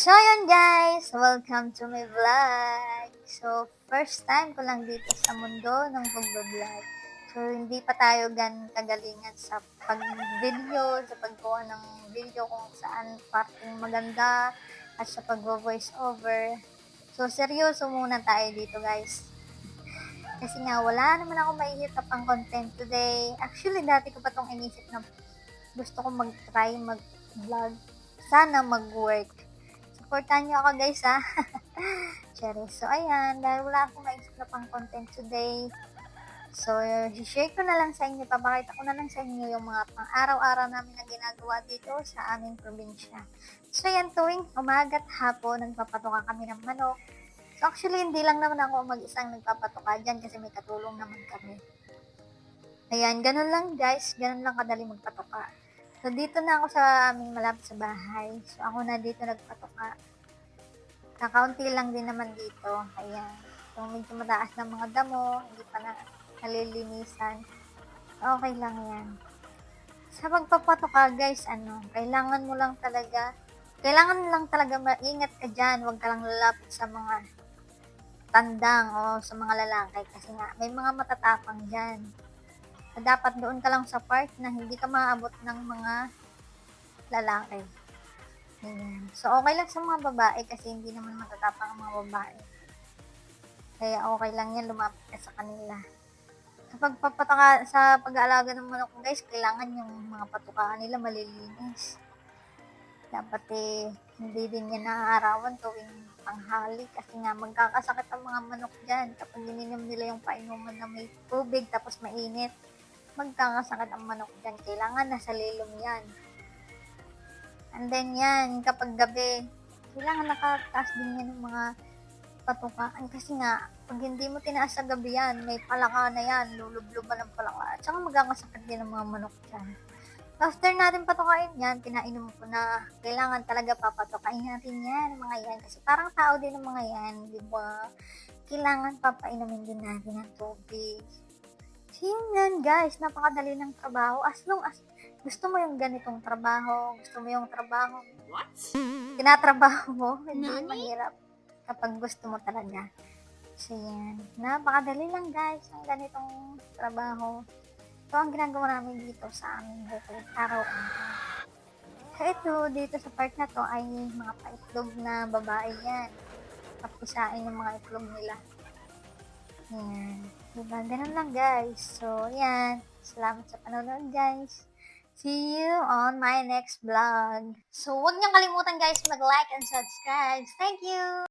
So, yun guys, welcome to my vlog. So, first time ko lang dito sa mundo ng pag-vlog. So, hindi pa tayo gan kagalingan sa pag-video, sa paggawa ng video kung saan parting maganda at sa pag-voice over. So, seryoso muna tayo dito guys. Kasi nga, wala naman ako maihitap ang content today. Actually, dati ko pa tong inisip na gusto ko mag-try mag-vlog. Sana mag-work. Supportan nyo ako guys ha. Cherry. So ayan, dahil wala akong maisip na pang content today. So, share ko na lang sa inyo, papakita ko na lang sa inyo yung mga pang araw-araw namin na ginagawa dito sa aming probinsya. So yan, tuwing umaga at hapon, nagpapatuka kami ng manok. So actually, hindi lang naman ako mag-isang nagpapatuka dyan kasi may katulong naman kami. Ayan, ganun lang guys, ganun lang kadali magpatuka. So, dito na ako sa aming malapit sa bahay. So, ako na dito nagpatuka. Kakaunti lang din naman dito. Ayan. So, medyo mataas ng mga damo. Hindi pa na nalilinisan. Okay lang yan. Sa pagpapatuka, guys, kailangan lang talaga maingat ka dyan. Huwag ka lang lalapit sa mga tandang o sa mga lalaki. Kasi nga, may mga matatapang dyan. So, dapat doon ka lang sa part na hindi ka maaabot ng mga lalaki. Ayan. So, okay lang sa mga babae kasi hindi naman matatapang ang mga babae. Kaya okay lang yan, lumapit ka sa kanila. Sa pag-aalaga ng manok guys, kailangan yung mga patukaan nila malilinis. Dapat hindi din yan naaarawan tuwing panghali kasi nga magkakasakit ang mga manok dyan kapag ininom nila yung painuman na may tubig tapos mainit. Magkakasakit ang manok dyan. Kailangan nasa lilom yan. And then yan, kapag gabi, kailangan nakataas din yan ng mga patukaan. Kasi nga, pag hindi mo tinaas sa gabi yan, may palaka na yan, lulubluban ng palaka. At saka magkakasakit din ng mga manok dyan. After natin patukain yan, pinainom ko na kailangan talaga papatukain natin yan, mga yan. Kasi parang tao din ng mga yan, di ba? Kailangan papainumin din natin ng tubig. Yan guys, napakadali ng trabaho. As long as gusto mo yung ganitong trabaho, gusto mo yung trabaho, What? tinatrabaho mo, hindi mahirap kapag gusto mo talaga. So yan, napakadali lang guys ang ganitong trabaho. Ito ang ginagawa namin dito sa aming bukid, araw-araw. So ito, dito sa part na to ay mga paitlog na babae yan. Papisain yung mga itlog nila. Yan. Diba? Ganun lang guys. So, yan. Salamat sa panonood guys. See you on my next vlog. So, huwag niyong kalimutan guys mag-like and subscribe. Thank you!